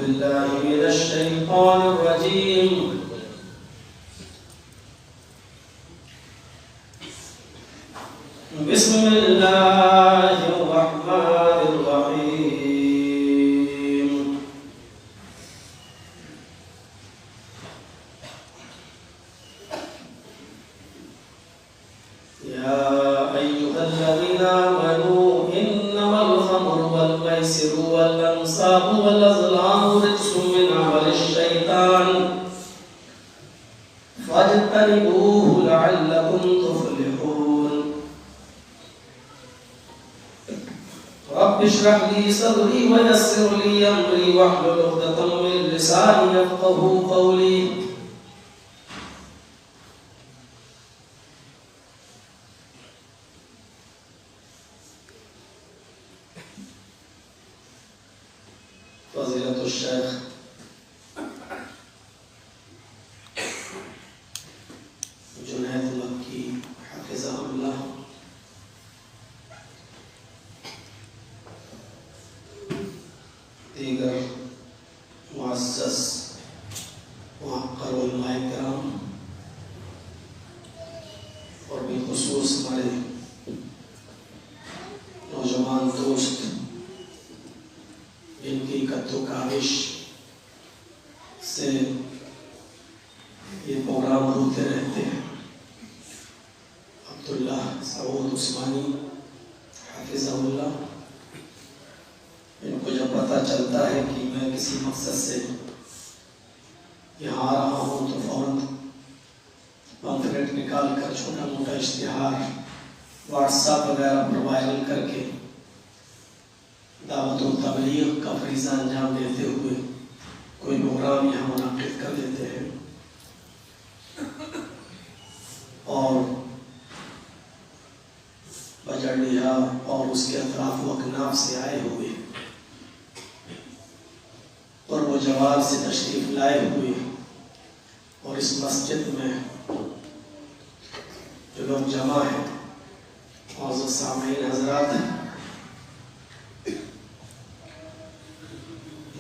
بالله من الشيطان الرجيم. بسم الله الرحمن الرحيم. يا أيها الذين آمنوا إنما الخمر والميسر والأنصاب والأزلام رجس من عمل الشيطان فاجتنبوه لعلكم تفلحون. رب اشرح لي صدري ويسر لي أمري واحلل عقدة من لساني يفقهوا قولي. فضيلة الشيخ جنید مکی حفظہ اللہ دیگر معزز معقر علماء کرام اور بالخصوص ہمارے نوجوان دوست جن کی قد و کاوش سے یہ پروگرام ہوتے رہتے ہیں، عبداللہ سعود عثمانی حفظہ اللہ، ان کو جب پتہ چلتا ہے کہ میں کسی مقصد سے یہاں آ رہا ہوں تو فوراً پمفلیٹ نکال کر چھوٹا موٹا اشتہار واٹس ایپ وغیرہ پر وائرل کر کے دعوت و تبلیغ کا فریضہ انجام دیتے ہوئے کوئی پروگرام یہاں منعقد کر دیتے ہیں اور بجڑیا اور اس کے اطراف و اکناف سے آئے ہوئے اور وہ جوار سے تشریف لائے ہوئے اور اس مسجد میں جو لوگ جمع ہیں، معزز سامعین حضرات،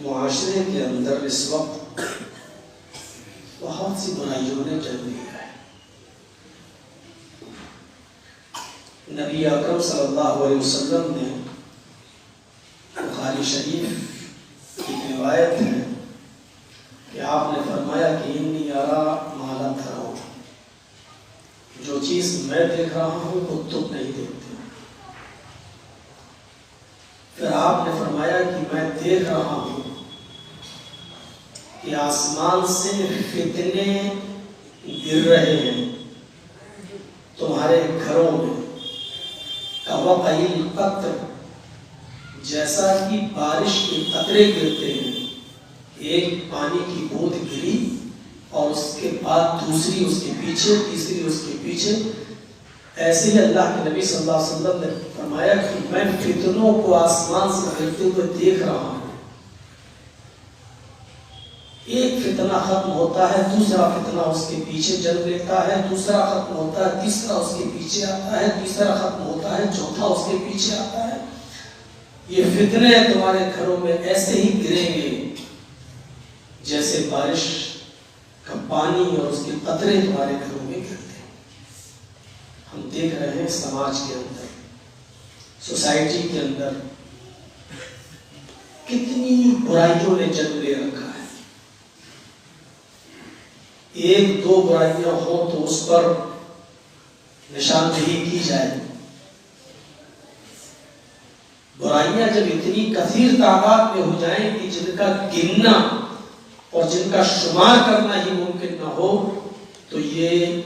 معاشرے کے اندر اس وقت بہت سی برائیوں نے جنم لیا ہے۔ نبی اکرم صلی اللہ علیہ وسلم نے بخاری شریف کی روایت ہے کہ آپ نے فرمایا کہ انی ارا ما لا ترون، جو چیز میں دیکھ رہا ہوں وہ تم نہیں دیکھتے۔ پھر آپ نے فرمایا کہ میں دیکھ رہا ہوں کہ آسمان سے فتنے گر رہے ہیں تمہارے گھروں میں، کوقعی القطر، جیسا کہ بارش کے قطرے گرتے ہیں، ایک پانی کی بوند گری اور اس کے بعد دوسری اس کے پیچھے، تیسری اس کے پیچھے، ایسے ہی اللہ کے نبی صلی اللہ علیہ وسلم نے فرمایا کہ میں فتنوں کو آسمان سے گرتے ہوئے دیکھ رہا ہوں۔ ایک فتنہ ختم ہوتا ہے، دوسرا فتنہ اس کے پیچھے جنم لیتا ہے، دوسرا ختم ہوتا ہے، تیسرا اس کے پیچھے آتا ہے، تیسرا ختم ہوتا ہے، چوتھا اس کے پیچھے آتا ہے۔ یہ فتنے تمہارے گھروں میں ایسے ہی گریں گے جیسے بارش کا پانی اور اس کے قطرے تمہارے گھروں میں گرتے ہیں۔ ہم دیکھ رہے ہیں سماج کے اندر، سوسائٹی کے اندر کتنی برائیوں نے جنم لے رکھا ہے۔ ایک دو برائیاں ہوں تو اس پر نشاندہی کی جائے، برائیاں جب اتنی کثیر تعداد میں ہو جائیں کہ جن کا گننا اور جن کا شمار کرنا ہی ممکن نہ ہو، تو یہ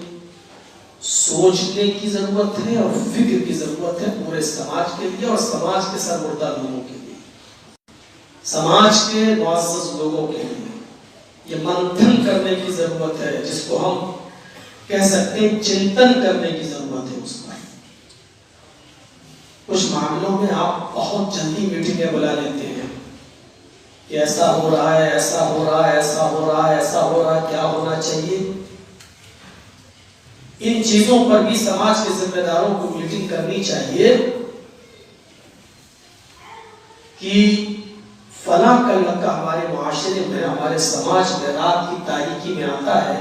سوچنے کی ضرورت ہے اور فکر کی ضرورت ہے پورے سماج کے لیے اور سماج کے سربردہ لوگوں کے لیے، سماج کے معزز لوگوں کے لیے۔ یہ منتھن کرنے کی ضرورت ہے، جس کو ہم کہہ سکتے ہیں چنتن کرنے کی ضرورت ہے اس پر۔ کچھ معاملوں میں آپ بہت جلدی میٹنگیں بلا لیتے ہیں کہ ایسا ہو رہا ہے، ایسا ہو رہا ہے، ایسا ہو رہا ہے، ایسا ہو رہا ہے، کیا ہونا چاہیے۔ ان چیزوں پر بھی سماج کے ذمہ داروں کو میٹنگ کرنی چاہیے کہ فلاں کا لڑکا ہمارے معاشرے معاشرے میں ہمارے سماج میں رات کی تاریکی میں آتا ہے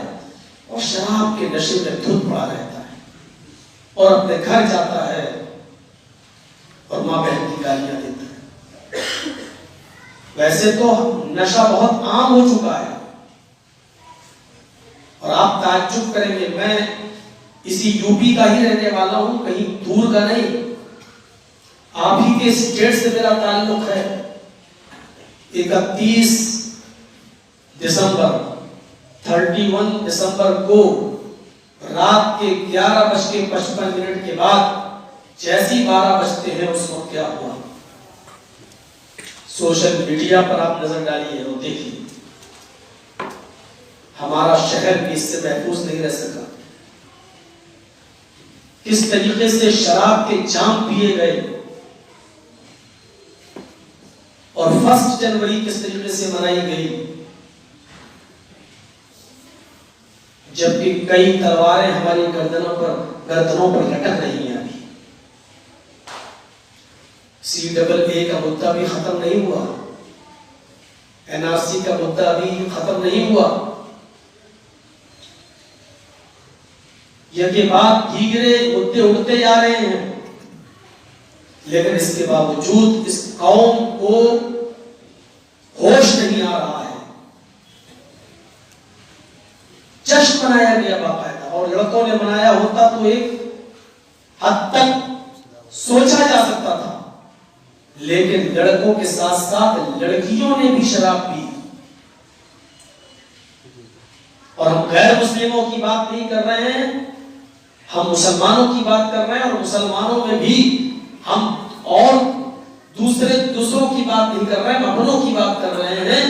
اور شراب کے نشے میں دھت پڑا رہتا ہے اور اپنے گھر جاتا ہے اور ماں بہن کی گالیاں دیتا ہے. ویسے تو نشہ بہت عام ہو چکا ہے اور آپ تعجب کریں گے میں اسی یو پی کا ہی رہنے والا ہوں, کہیں دور کا نہیں, آپ ہی کے اسٹیٹ سے میرا تعلق ہے. 31 دسمبر 31 دسمبر کو رات کے 11:55 کے بعد جیسی 12 بجتے ہیں اس وقت کیا ہوا, سوشل میڈیا پر آپ نظر ڈالیے اور دیکھیے. ہمارا شہر بھی اس سے محفوظ نہیں رہ سکا. کس طریقے سے شراب کے جام پیے گئے اور 1 جنوری کس طریقے سے منائی گئی, جبکہ کئی تلواریں ہماری گردنوں پر لٹک رہی ہیں. ابھی CAA کا مدعا بھی ختم نہیں ہوا, NRC کا مدعا بھی ختم نہیں ہوا. یہ کے بعد دیگرے مدعے اٹھتے جا رہے ہیں, لیکن اس کے باوجود اس قوم کو ہوش نہیں آ رہا ہے. جشن منایا گیا باقاعدہ, اور لڑکوں نے منایا ہوتا تو ایک حد تک سوچا جا سکتا تھا, لیکن لڑکوں کے ساتھ ساتھ لڑکیوں نے بھی شراب پی. اور ہم غیر مسلموں کی بات نہیں کر رہے ہیں, ہم مسلمانوں کی بات کر رہے ہیں, اور مسلمانوں میں بھی ہم اور دوسروں کی بات نہیں کر رہے ہیں, اپنوں کی بات کر رہے ہیں.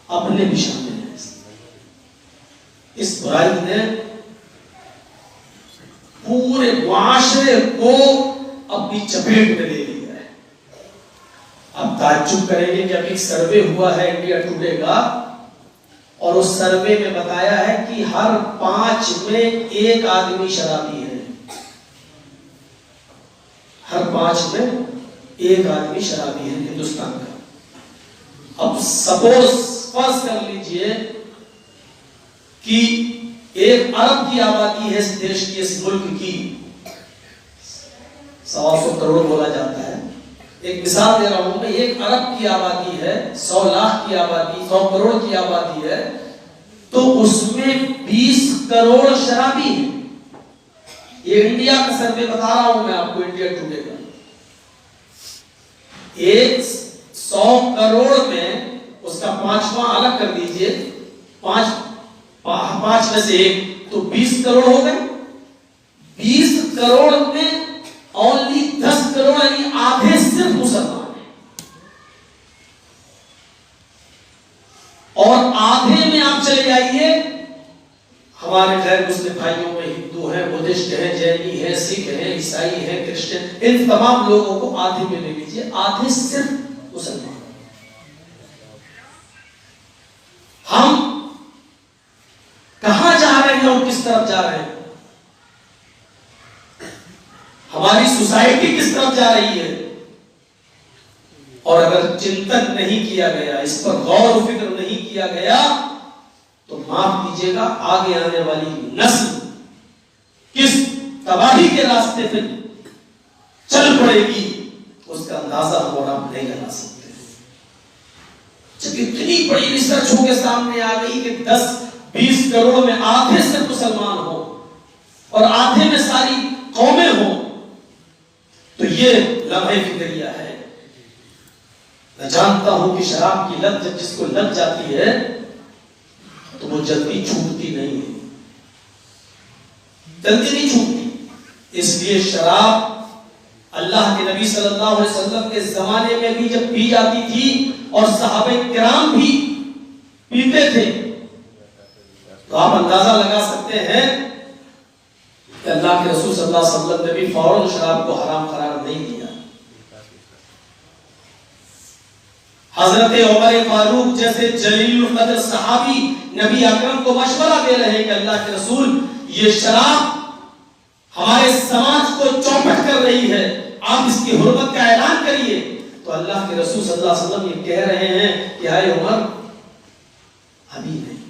اپنے بھی شامل ہیں. اس برائی نے پورے معاشرے کو اپنی چپیٹ میں لے لیا ہے. اب تعجب کریں گے کہ ابھی سروے ہوا ہے انڈیا ٹوڈے کا, اور اس سروے میں بتایا ہے کہ ہر 5 میں 1 آدمی شرابی ہے. ہر 5 میں 1 آدمی شرابی ہے ہندوستان کا. اب سپوز فرض کر لیجئے کہ 1 ارب کی آبادی ہے اس دیش کی, اس ملک کی 125 کروڑ بولا جاتا ہے. ایک مثال دے رہا ہوں کہ 1 ارب کی آبادی ہے, 100 لاکھ کی آبادی, 100 کروڑ کی آبادی ہے, تو اس میں 20 کروڑ شرابی ہیں. یہ انڈیا کا سروے بتا رہا ہوں میں آپ کو, انڈیا ٹوڈے کا. 100 کروڑ میں اس کا 5واں الگ کر دیجئے, 5 میں سے 1 تو 20 کروڑ ہو گئے. 20 کروڑ میں اونلی 10 کروڑ یعنی آدھے صرف مسلمان ہیں, اور آدھے میں آپ چلے جائیے ہمارے غیر مسلم بھائیوں میں ہندو ہیں, بدھسٹ ہیں, جینی ہیں, سکھ ہیں, عیسائی ہیں, کرسچن, ان تمام لوگوں کو آدھے میں لے لیجیے, آدھے صرف مسلمان. ہم کہاں جا رہے ہیں اور کس طرف جا رہے ہیں؟ ہماری سوسائٹی کس طرف جا رہی ہے؟ اور اگر چنتن نہیں کیا گیا, اس پر غور و فکر نہیں کیا گیا, تو معاف کیجیے گا آگے آنے والی نسل کس تباہی کے راستے پہ چل پڑے گی اس کا اندازہ ہم اور آپ نہیں لگا سکتے. جب اتنی بڑی ریسرچ ہو کے سامنے آ گئی کہ 10-20 کروڑ میں آدھے صرف مسلمان ہو اور آدھے میں ساری قومیں ہوں, تو یہ لمحے فکریہ ہے. میں جانتا ہوں کہ شراب کی لت جب جس کو لگ جاتی ہے تو وہ جلدی چھوٹتی نہیں ہے, جلدی نہیں چھوٹتی. اس لیے شراب اللہ کے نبی صلی اللہ علیہ وسلم کے زمانے میں بھی جب پی جاتی تھی اور صحابہ کرام بھی پیتے تھے, تو آپ اندازہ لگا سکتے ہیں کہ اللہ کے رسول صلی اللہ علیہ وسلم نے بھی فوراً شراب کو حرام قرار نہیں دیا. حضرت عمر فاروق جیسے جلیل القدر صحابی نبی اکرم کو مشورہ دے رہے ہیں کہ اللہ کے رسول یہ شراب ہمارے سماج کو چوپٹ کر رہی ہے, آپ اس کی حرمت کا اعلان کریے. تو اللہ کے رسول صلی اللہ علیہ وسلم یہ کہہ رہے ہیں کہ اے عمر ابھی نہیں،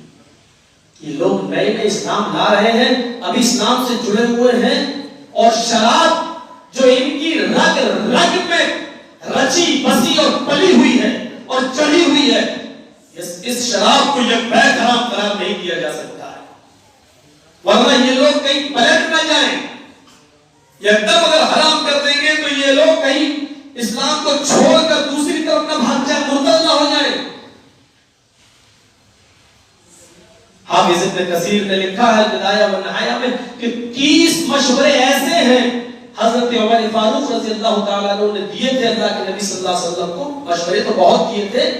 یہ لوگ نئے نئے اسلام لا رہے ہیں، ابھی اسلام سے جڑے ہوئے ہیں، اور شراب جو ان کی رگ رگ میں رچی بسی اور پلی ہوئی ہے اور چڑھی ہوئی ہے، اس شراب کو یہ بیک حرام قرار نہیں دیا جا سکتا ہے، ورنہ یہ لوگ کہیں پلٹ نہ جائیں، یہ تب اگر حرام کر دیں گے تو یہ لوگ کہیں اسلام کو چھوڑ کر دوسری طرف نہ بھاگ جائیں، مرتد نہ ہو جائیں۔ حافظ ابن کثیر نے لکھا ہے بدایہ و نہایہ میں کہ 30 مشورے ایسے ہیں حضرت عمر فاروق رضی اللہ تعالیٰ عنہ نے دیے تھے اللہ کے نبی صلی اللہ علیہ وسلم کو، مشورے تو بہت دیے تھے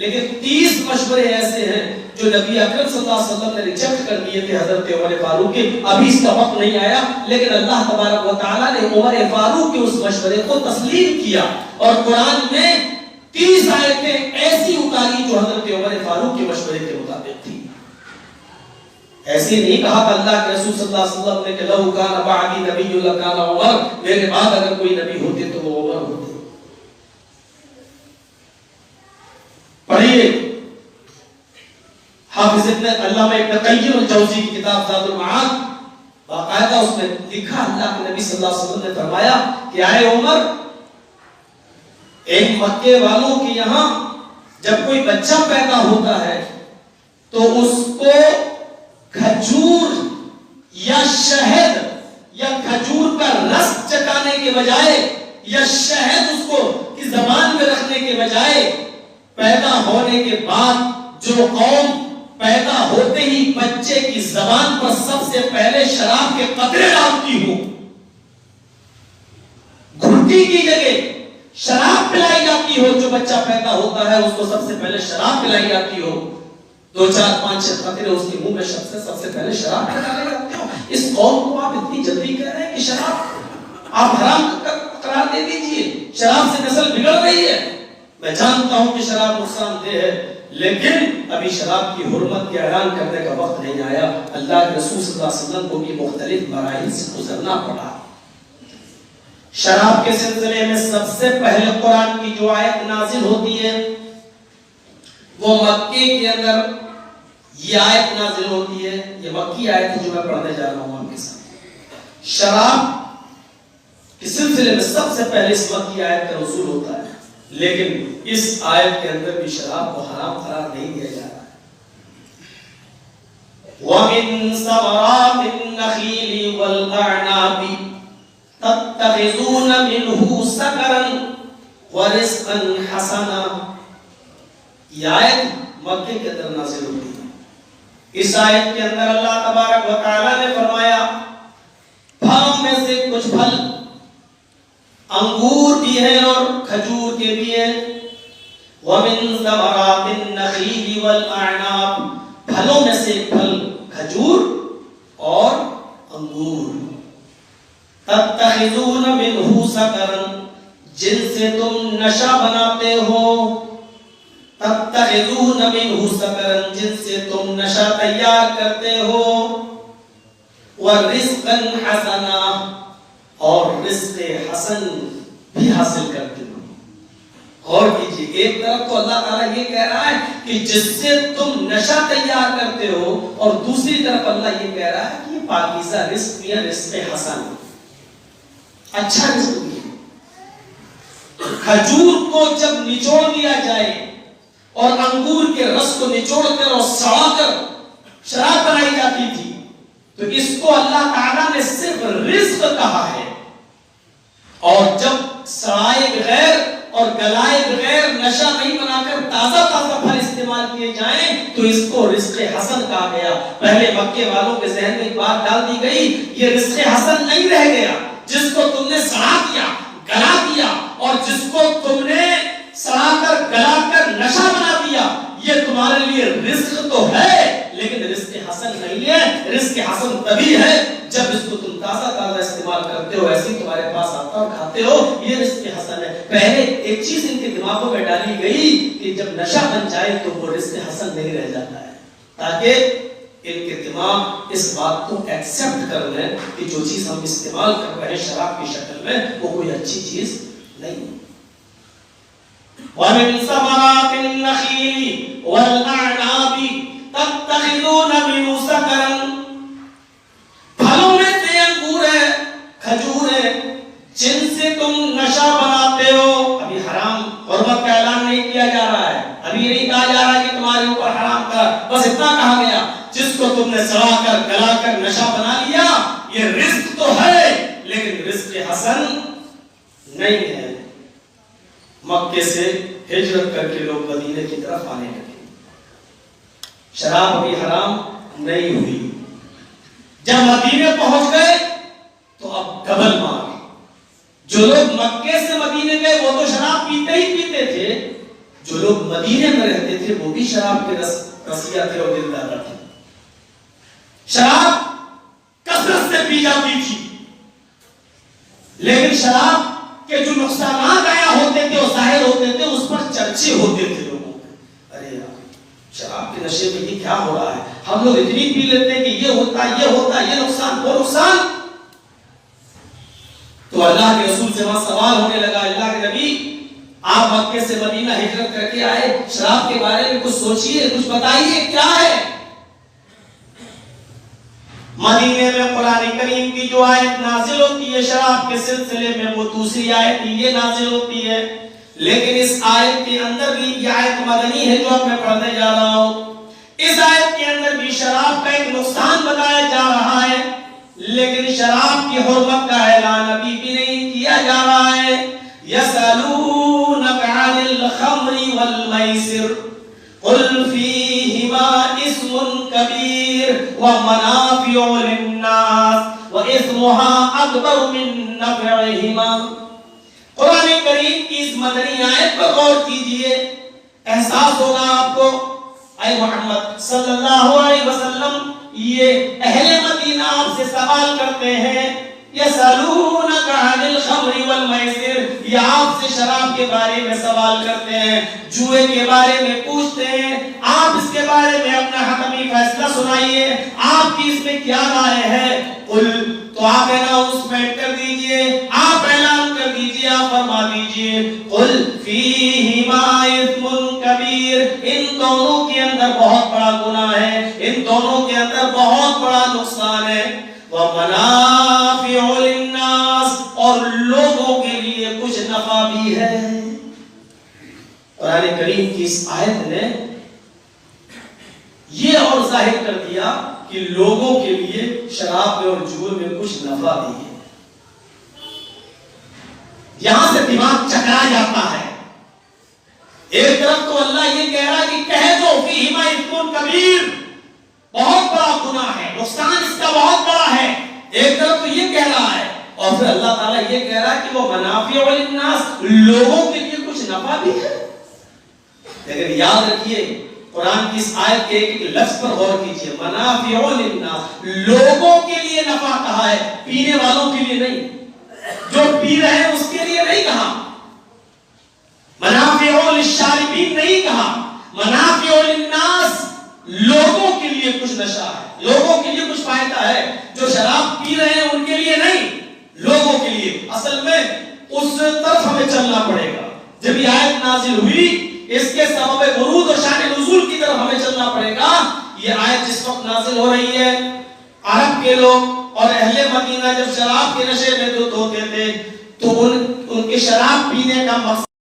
لیکن 30 مشورے ایسے ہیں جو نبی اکرم صلی اللہ علیہ وسلم نے ریجیکٹ کر دیے تھے حضرت عمر فاروق کے، ابھی اس کا وقت نہیں آیا، لیکن اللہ تبارک و تعالیٰ نے عمر فاروق کے اس مشورے کو تسلیم کیا اور قرآن میں 30 آیتیں ایسی اتاری جو حضرت عمر فاروق کے مشورے کے مطابق تھی۔ ایسے نہیں کہا کہ اللہ کے رسول صلی اللہ علیہ وسلم نے کہ لو کان بعدی نبی لکان عمر، میرے بعد اگر کوئی نبی ہوتے تو وہ عمر ہوتے۔ پڑھیے حافظ ابن علامہ ابن قیم الجوزی کی کتاب زاد المعاد، باقاعدہ اس میں لکھا اللہ کے نبی صلی اللہ علیہ وسلم نے فرمایا کہ اے عمر، ایک مکے والوں کے یہاں جب کوئی بچہ پیدا ہوتا ہے تو اس کو کھجور یا شہد یا کھجور کا رس چکانے کے بجائے یا شہد اس کو کی زبان میں رکھنے کے بجائے پیدا ہونے کے بعد جو قوم پیدا ہوتے ہی بچے کی زبان پر سب سے پہلے شراب کے قطرے ڈالتی ہو، گھٹی کی جگہ شراب پلائی جاتی ہو، جو بچہ پیدا ہوتا ہے اس کو سب سے پہلے شراب پلائی جاتی ہو، 2 4 5 6 قطرے اس کے منہ میں سب سے پہلے شراب ڈالے جاتے ہو، اس قوم کو آپ اتنی جلدی کہہ رہے ہیں کہ شراب آپ حرام قرار دے دیجئے، شراب سے نسل بگڑ رہی ہے۔ میں جانتا ہوں کہ شراب نقصان دہ ہے، لیکن ابھی شراب کی حرمت کے اعلان کرنے کا وقت نہیں آیا، اللہ کے رسول صلی اللہ علیہ وسلم کو بھی مختلف مراحل سے گزرنا پڑا۔ شراب کے سلسلے میں سب سے پہلے قرآن کی جو آیت نازل ہوتی ہے وہ مکے کے اندر یہ آیت نازل ہوتی ہے، یہ مکی آیت ہے جو میں پڑھنے جا رہا ہوں آپ کے ساتھ۔ شراب کے سلسلے میں سب سے پہلے اس مکی آیت کا نزول ہوتا ہے، لیکن اس آیت کے اندر بھی شراب کو حرام قرار نہیں دیا جا رہا ہے۔ وَمِن ثَمَرَاتِ النَّخِيلِ وَالْأَعْنَابِ تَتَّخِذُونَ مِنْهُ سَكَرًا وَرِزْقًا حَسَنًا۔ یہ آیت مکے کے اندر نازل ہوئی ہے۔ اس آیت کے اندر اللہ تبارک و تعالیٰ نے فرمایا پھلوں میں سے کچھ پھل انگور بھی ہیں اور کھجور کے بھی ہیں۔ وَمِن ثَمَرَاتِ النَّخِيلِ وَالْأَعْنَابِ، پھلوں میں سے پھل کھجور اور انگور۔ تَتَّخِذُونَ مِنْهُ سَكَرًا، جن سے تم نشہ بناتے ہو۔ تَتَّخِذُونَ مِنْهُ سَكَرًا، جن سے تم نشہ تیار کرتے ہو۔ وَرِزْقًا حَسَنًا، اور رزق حسن بھی حاصل کرتے ہو۔ غور کیجئے، ایک طرف تو اللہ تعالیٰ یہ کہہ رہا ہے کہ جس سے تم نشہ تیار کرتے ہو، اور دوسری طرف اللہ یہ کہہ رہا ہے کہ یہ پاکیزہ رزق یا رزق حسن، اچھا رزق بھی ہے۔ کھجور کو جب نچوڑ دیا جائے اور انگور کے رس کو نچوڑ کر اور سڑا کر شراب بنائی جاتی تھی، تو اس کو اللہ تعالیٰ نے صرف رزق کہا ہے، اور جب سڑائے بغیر اور گلائے بغیر نشہ نہیں بنا کر تازہ تازہ پھل استعمال کیے جائیں تو اس کو رزق حسن کہا گیا۔ پہلے مکے والوں کے ذہن میں ایک بات ڈال دی گئی، یہ رزق حسن نہیں رہ گیا، جس کو تم نے سڑا دیا، گلا دیا، اور جس کو تم نے سڑا کر گلا کر نشہ بنا دیا، یہ تمہارے لیے رزق تو ہے لیکن رزق حسن نہیں ہے۔ رزق حسن تبھی ہے جب اس کو تم تازہ تازہ استعمال کرتے ہو، ایسے تمہارے پاس آتا اور کھاتے ہو، یہ رزق حسن ہے۔ پہلے ایک چیز ان کے دماغوں میں ڈالی گئی کہ جب نشہ بن جائے تو وہ رزق حسن نہیں رہ جاتا ہے، تاکہ ان کے دماغ اس بات کو ایکسپٹ کر لیں کہ جو چیز ہم استعمال کر رہے ہیں شراب کی شکل میں وہ کوئی اچھی چیز نہیں۔ وَمِن ثَمَرَاتِ النَّخِيلِ وَالْأَعْنَابِ تَتَّخِذُونَ مِنْهُ سَكَرًا، پھلوں میں سے انگور ہے، کھجور ہے، جن سے تم نشہ بناتے ہو. ابھی حرام حرمت کا اعلان نہیں کیا جا رہا ہے، ابھی نہیں کہا جا رہا ہے کہ تمہارے اوپر حرام کر، بس اتنا کہا گیا جس کو تم نے سڑا کر گلا کر نشہ بنا لیا، یہ رزق تو ہے لیکن رزق حسن نہیں ہے. مکے سے ہجرت کر کے لوگ مدینے کی طرف آنے لگے. شراب ابھی حرام نہیں ہوئی. جب مدینے پہنچ گئے تو اب ڈبل مار. جو لوگ مکے سے مدینے گئے وہ تو شراب پیتے ہی پیتے تھے، جو لوگ مدینے میں رہتے تھے وہ بھی شراب کے رسیا تھے اور دلدار تھے. شراب کثرت سے پی جاتی تھی لیکن شراب کے جو نقصانات آیا ہوتے تھے وہ ظاہر ہوتے تھے، اس پر چرچے ہوتے تھے لوگوں کے. ارے یار شراب کے نشے میں یہ کیا ہو رہا ہے، ہم لوگ اتنی پی لیتے ہیں کہ یہ ہوتا یہ نقصان وہ نقصان. تو اللہ کے رسول سے وہاں سوال ہونے لگا، اللہ کے نبی آپ مکے سے مدینہ ہجرت کر کے آئے، شراب کے بارے میں کچھ سوچیے، کچھ بتائیے کیا ہے. مدینے میں قرآن کریم کی جو آیت نازل ہوتی ہے شراب کے سلسلے میں وہ دوسری آیت یہ نازل ہوتی ہے، لیکن اس آیت کے اندر بھی یہ آیت مدنی ہے جو اب میں پڑھنے جا رہا ہوں. اس آیت کے اندر بھی شراب کا ایک نقصان بتایا جا رہا ہے لیکن شراب کی حرمت کا اعلان ابھی بھی نہیں کیا جا رہا ہے. يَسْأَلُونَكَ عَنِ الْخَمْرِ وَالْمَيْسِرِ قُلْ فِيهِمَا إِثْمٌ كَبِيرٌ وَمَنَافِعُ لِلنَّاسِ وَإِثْمُهَا أَكْبَرُ مِن نَّفْعِهِمَا. قرآن کریم کی اس مدنی آیت پر غور کیجئے، احساس ہوگا آپ کو اے محمد صلی اللہ علیہ وسلم یہ اہل مدینہ آپ سے سوال کرتے ہیں. یسالونک عن الخمر والمیسر، یہ آپ سے شراب کے بارے میں سوال کرتے ہیں، جوئے کے بارے میں پوچھتے ہیں. آپ اس کے بارے میں اپنا حکمی فیصلہ سنائیے، آپ کی اس میں کیا رائے ہے. قل، تو آپ اناؤنسمنٹ کر دیجئے، آپ اعلان کر دیجئے، آپ فرما دیجئے قل فیہما اثم کبیر، ان دونوں کے اندر بہت بڑا گناہ ہے، ان دونوں کے اندر بہت بڑا نقصان ہے. وَمَنَافِعُ لِلنَّاسِ، اور لوگوں کے لیے کچھ نفع بھی ہے. قرآن کریم کی اس آیت نے یہ اور ظاہر کر دیا کہ لوگوں کے لیے شراب میں اور جوئے میں کچھ نفع بھی ہے. یہاں سے دماغ چکرا جاتا ہے. ایک طرف تو اللہ یہ کہہ رہا ہے کہ کہہ دو فیہما اثم کبیر، بہت بڑا گناہ ہے، نقصان اس کا بہت بڑا ہے. ایک طرف تو یہ کہہ رہا ہے اور پھر اللہ تعالیٰ یہ کہہ رہا ہے کہ وہ منافع للناس، لوگوں کے لیے کچھ نفع بھی ہے. لیکن یاد رکھیے قرآن کی اس آیت کے ایک لفظ پر غور کیجئے، منافع للناس، لوگوں کے لیے نفع کہا ہے، پینے والوں کے لیے نہیں. جو پی رہے ہیں اس کے لیے نہیں کہا. منافع للشاربین نہیں کہا. منافع للناس، لوگوں کے لیے کچھ نشہ ہے، لوگوں کے لیے کچھ فائدہ ہے. جو شراب پی رہے ہیں ان کے لیے نہیں، لوگوں کے لیے. اصل میں اس طرف ہمیں چلنا پڑے گا. جب یہ آیت نازل ہوئی اس کے سبب ورود اور شان نزول کی طرف ہمیں چلنا پڑے گا. یہ آیت جس وقت نازل ہو رہی ہے، عرب کے لوگ اور اہل مدینہ جب شراب کے نشے میں دھت ہوتے تھے تو ان کے شراب پینے کا مقصد